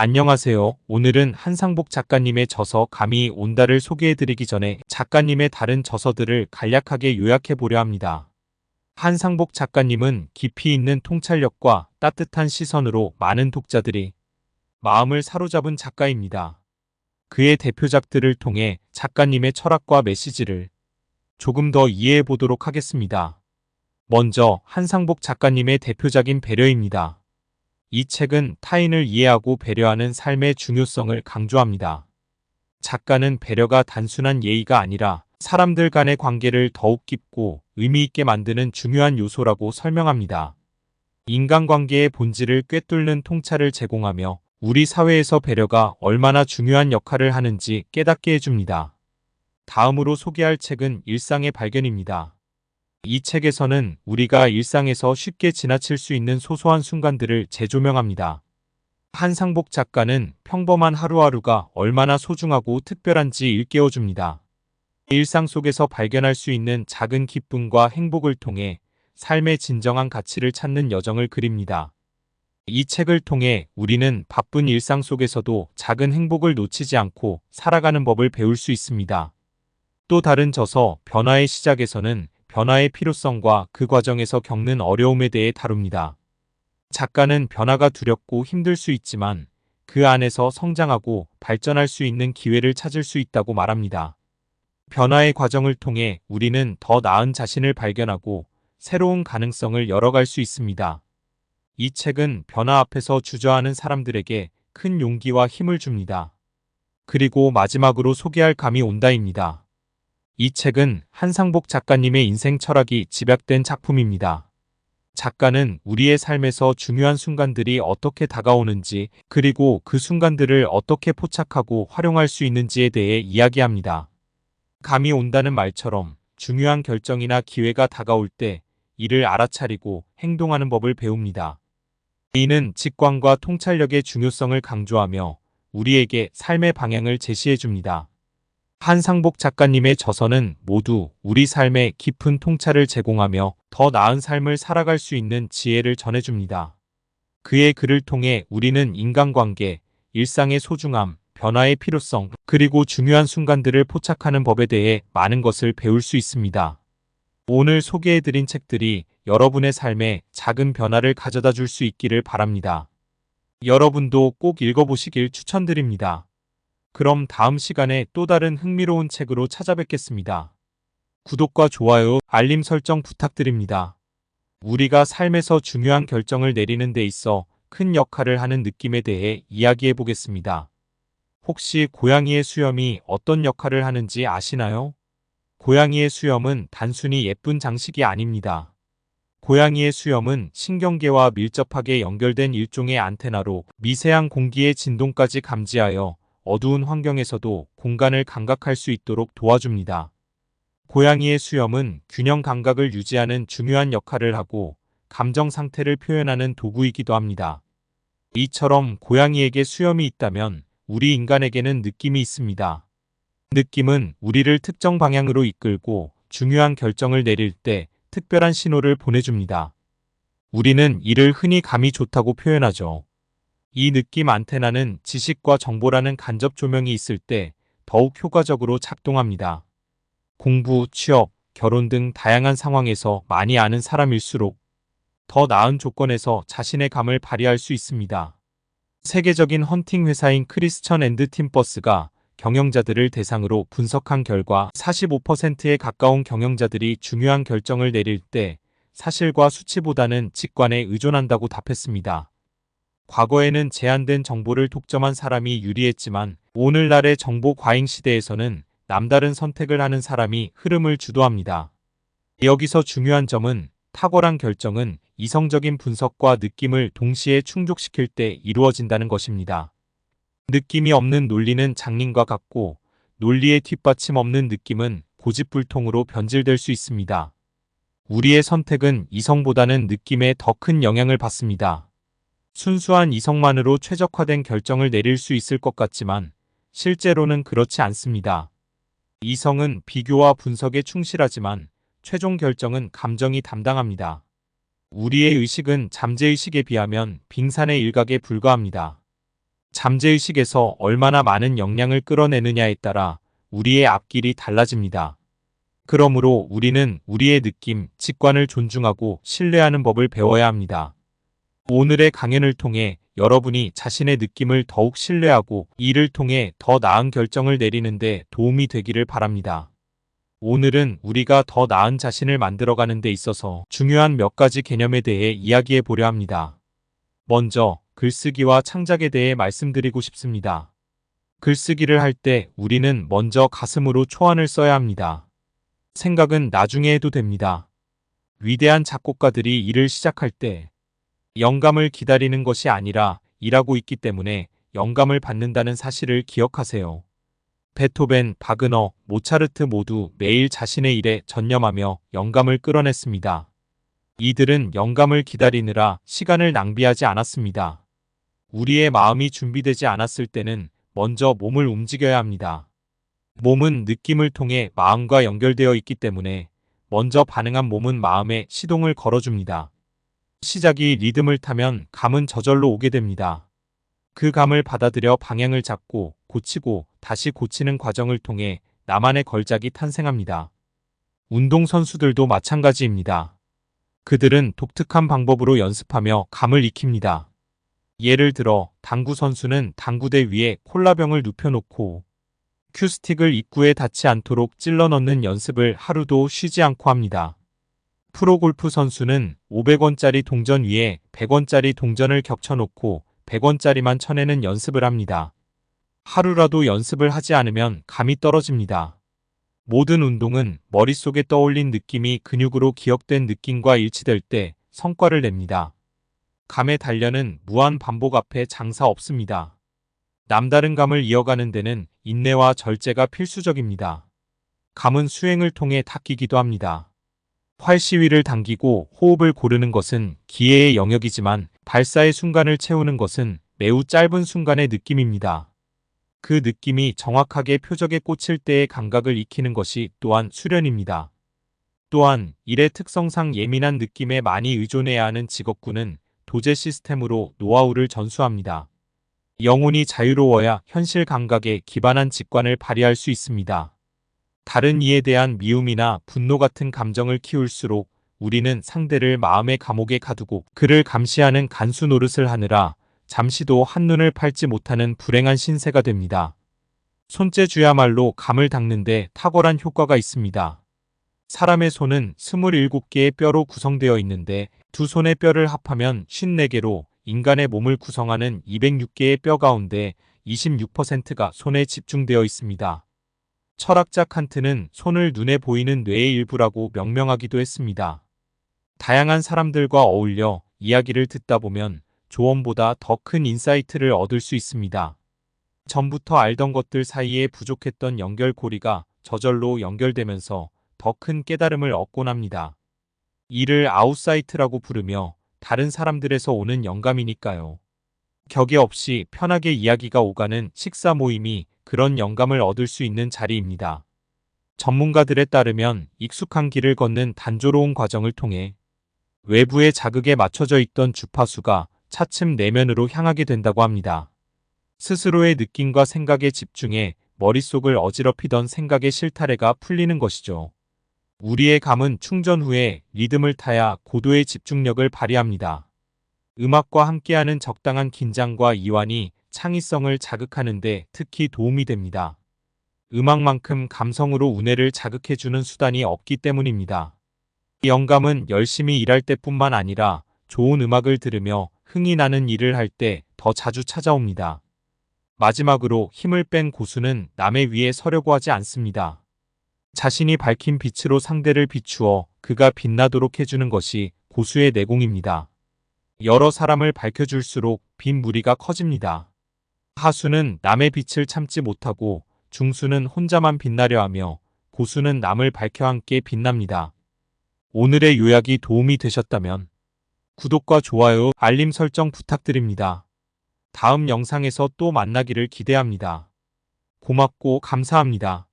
안녕하세요. 오늘은 한상복 작가님의 저서 감이 온다를 소개해드리기 전에 작가님의 다른 저서들을 간략하게 요약해보려 합니다. 한상복 작가님은 깊이 있는 통찰력과 따뜻한 시선으로 많은 독자들이 마음을 사로잡은 작가입니다. 그의 대표작들을 통해 작가님의 철학과 메시지를 조금 더 이해해보도록 하겠습니다. 먼저 한상복 작가님의 대표작인 배려입니다. 이 책은 타인을 이해하고 배려하는 삶의 중요성을 강조합니다. 작가는 배려가 단순한 예의가 아니라 사람들 간의 관계를 더욱 깊고 의미 있게 만드는 중요한 요소라고 설명합니다. 인간관계의 본질을 꿰뚫는 통찰을 제공하며 우리 사회에서 배려가 얼마나 중요한 역할을 하는지 깨닫게 해줍니다. 다음으로 소개할 책은 일상의 발견입니다. 이 책에서는 우리가 일상에서 쉽게 지나칠 수 있는 소소한 순간들을 재조명합니다. 한상복 작가는 평범한 하루하루가 얼마나 소중하고 특별한지 일깨워줍니다. 일상 속에서 발견할 수 있는 작은 기쁨과 행복을 통해 삶의 진정한 가치를 찾는 여정을 그립니다. 이 책을 통해 우리는 바쁜 일상 속에서도 작은 행복을 놓치지 않고 살아가는 법을 배울 수 있습니다. 또 다른 저서 변화의 시작에서는 변화의 필요성과 그 과정에서 겪는 어려움에 대해 다룹니다. 작가는 변화가 두렵고 힘들 수 있지만 그 안에서 성장하고 발전할 수 있는 기회를 찾을 수 있다고 말합니다. 변화의 과정을 통해 우리는 더 나은 자신을 발견하고 새로운 가능성을 열어갈 수 있습니다. 이 책은 변화 앞에서 주저하는 사람들에게 큰 용기와 힘을 줍니다. 그리고 마지막으로 소개할 감이 온다입니다. 이 책은 한상복 작가님의 인생 철학이 집약된 작품입니다. 작가는 우리의 삶에서 중요한 순간들이 어떻게 다가오는지, 그리고 그 순간들을 어떻게 포착하고 활용할 수 있는지에 대해 이야기합니다. 감이 온다는 말처럼 중요한 결정이나 기회가 다가올 때 이를 알아차리고 행동하는 법을 배웁니다. 이는 직관과 통찰력의 중요성을 강조하며 우리에게 삶의 방향을 제시해 줍니다. 한상복 작가님의 저서는 모두 우리 삶에 깊은 통찰을 제공하며 더 나은 삶을 살아갈 수 있는 지혜를 전해줍니다. 그의 글을 통해 우리는 인간관계, 일상의 소중함, 변화의 필요성, 그리고 중요한 순간들을 포착하는 법에 대해 많은 것을 배울 수 있습니다. 오늘 소개해드린 책들이 여러분의 삶에 작은 변화를 가져다 줄 수 있기를 바랍니다. 여러분도 꼭 읽어보시길 추천드립니다. 그럼 다음 시간에 또 다른 흥미로운 책으로 찾아뵙겠습니다. 구독과 좋아요, 알림 설정 부탁드립니다. 우리가 삶에서 중요한 결정을 내리는 데 있어 큰 역할을 하는 느낌에 대해 이야기해 보겠습니다. 혹시 고양이의 수염이 어떤 역할을 하는지 아시나요? 고양이의 수염은 단순히 예쁜 장식이 아닙니다. 고양이의 수염은 신경계와 밀접하게 연결된 일종의 안테나로 미세한 공기의 진동까지 감지하여 어두운 환경에서도 공간을 감각할 수 있도록 도와줍니다. 고양이의 수염은 균형 감각을 유지하는 중요한 역할을 하고 감정 상태를 표현하는 도구이기도 합니다. 이처럼 고양이에게 수염이 있다면 우리 인간에게는 느낌이 있습니다. 느낌은 우리를 특정 방향으로 이끌고 중요한 결정을 내릴 때 특별한 신호를 보내줍니다. 우리는 이를 흔히 감이 좋다고 표현하죠. 이 느낌 안테나는 지식과 정보라는 간접 조명이 있을 때 더욱 효과적으로 작동합니다. 공부, 취업, 결혼 등 다양한 상황에서 많이 아는 사람일수록 더 나은 조건에서 자신의 감을 발휘할 수 있습니다. 세계적인 헌팅 회사인 크리스천 앤드 팀버스가 경영자들을 대상으로 분석한 결과 45%에 가까운 경영자들이 중요한 결정을 내릴 때 사실과 수치보다는 직관에 의존한다고 답했습니다. 과거에는 제한된 정보를 독점한 사람이 유리했지만 오늘날의 정보 과잉 시대에서는 남다른 선택을 하는 사람이 흐름을 주도합니다. 여기서 중요한 점은 탁월한 결정은 이성적인 분석과 느낌을 동시에 충족시킬 때 이루어진다는 것입니다. 느낌이 없는 논리는 장님과 같고 논리의 뒷받침 없는 느낌은 고집불통으로 변질될 수 있습니다. 우리의 선택은 이성보다는 느낌에 더 큰 영향을 받습니다. 순수한 이성만으로 최적화된 결정을 내릴 수 있을 것 같지만 실제로는 그렇지 않습니다. 이성은 비교와 분석에 충실하지만 최종 결정은 감정이 담당합니다. 우리의 의식은 잠재의식에 비하면 빙산의 일각에 불과합니다. 잠재의식에서 얼마나 많은 영향을 끌어내느냐에 따라 우리의 앞길이 달라집니다. 그러므로 우리는 우리의 느낌, 직관을 존중하고 신뢰하는 법을 배워야 합니다. 오늘의 강연을 통해 여러분이 자신의 느낌을 더욱 신뢰하고 이를 통해 더 나은 결정을 내리는 데 도움이 되기를 바랍니다. 오늘은 우리가 더 나은 자신을 만들어가는 데 있어서 중요한 몇 가지 개념에 대해 이야기해 보려 합니다. 먼저 글쓰기와 창작에 대해 말씀드리고 싶습니다. 글쓰기를 할 때 우리는 먼저 가슴으로 초안을 써야 합니다. 생각은 나중에 해도 됩니다. 위대한 작곡가들이 일을 시작할 때 영감을 기다리는 것이 아니라 일하고 있기 때문에 영감을 받는다는 사실을 기억하세요. 베토벤, 바그너, 모차르트 모두 매일 자신의 일에 전념하며 영감을 끌어냈습니다. 이들은 영감을 기다리느라 시간을 낭비하지 않았습니다. 우리의 마음이 준비되지 않았을 때는 먼저 몸을 움직여야 합니다. 몸은 느낌을 통해 마음과 연결되어 있기 때문에 먼저 반응한 몸은 마음에 시동을 걸어줍니다. 시작이 리듬을 타면 감은 저절로 오게 됩니다. 그 감을 받아들여 방향을 잡고 고치고 다시 고치는 과정을 통해 나만의 걸작이 탄생합니다. 운동선수들도 마찬가지입니다. 그들은 독특한 방법으로 연습하며 감을 익힙니다. 예를 들어 당구 선수는 당구대 위에 콜라병을 눕혀놓고 큐스틱을 입구에 닿지 않도록 찔러 넣는 연습을 하루도 쉬지 않고 합니다. 프로골프 선수는 500원짜리 동전 위에 100원짜리 동전을 겹쳐놓고 100원짜리만 쳐내는 연습을 합니다. 하루라도 연습을 하지 않으면 감이 떨어집니다. 모든 운동은 머릿속에 떠올린 느낌이 근육으로 기억된 느낌과 일치될 때 성과를 냅니다. 감의 단련은 무한 반복 앞에 장사 없습니다. 남다른 감을 이어가는 데는 인내와 절제가 필수적입니다. 감은 수행을 통해 닦이기도 합니다. 활시위를 당기고 호흡을 고르는 것은 기회의 영역이지만 발사의 순간을 채우는 것은 매우 짧은 순간의 느낌입니다. 그 느낌이 정확하게 표적에 꽂힐 때의 감각을 익히는 것이 또한 수련입니다. 또한 일의 특성상 예민한 느낌에 많이 의존해야 하는 직업군은 도제 시스템으로 노하우를 전수합니다. 영혼이 자유로워야 현실 감각에 기반한 직관을 발휘할 수 있습니다. 다른 이에 대한 미움이나 분노 같은 감정을 키울수록 우리는 상대를 마음의 감옥에 가두고 그를 감시하는 간수 노릇을 하느라 잠시도 한눈을 팔지 못하는 불행한 신세가 됩니다. 손재주야말로 감을 닦는데 탁월한 효과가 있습니다. 사람의 손은 27개의 뼈로 구성되어 있는데 두 손의 뼈를 합하면 54개로 인간의 몸을 구성하는 206개의 뼈 가운데 26%가 손에 집중되어 있습니다. 철학자 칸트는 손을 눈에 보이는 뇌의 일부라고 명명하기도 했습니다. 다양한 사람들과 어울려 이야기를 듣다 보면 조언보다 더 큰 인사이트를 얻을 수 있습니다. 전부터 알던 것들 사이에 부족했던 연결고리가 저절로 연결되면서 더 큰 깨달음을 얻곤 합니다. 이를 아웃사이트라고 부르며 다른 사람들에서 오는 영감이니까요. 격이 없이 편하게 이야기가 오가는 식사 모임이 그런 영감을 얻을 수 있는 자리입니다. 전문가들에 따르면 익숙한 길을 걷는 단조로운 과정을 통해 외부의 자극에 맞춰져 있던 주파수가 차츰 내면으로 향하게 된다고 합니다. 스스로의 느낌과 생각에 집중해 머릿속을 어지럽히던 생각의 실타래가 풀리는 것이죠. 우리의 감은 충전 후에 리듬을 타야 고도의 집중력을 발휘합니다. 음악과 함께하는 적당한 긴장과 이완이 창의성을 자극하는 데 특히 도움이 됩니다. 음악만큼 감성으로 우뇌를 자극해주는 수단이 없기 때문입니다. 영감은 열심히 일할 때뿐만 아니라 좋은 음악을 들으며 흥이 나는 일을 할 때 더 자주 찾아옵니다. 마지막으로 힘을 뺀 고수는 남의 위에 서려고 하지 않습니다. 자신이 밝힌 빛으로 상대를 비추어 그가 빛나도록 해주는 것이 고수의 내공입니다. 여러 사람을 밝혀줄수록 빈 무리가 커집니다. 하수는 남의 빛을 참지 못하고 중수는 혼자만 빛나려 하며 고수는 남을 밝혀 함께 빛납니다. 오늘의 요약이 도움이 되셨다면 구독과 좋아요, 알림 설정 부탁드립니다. 다음 영상에서 또 만나기를 기대합니다. 고맙고 감사합니다.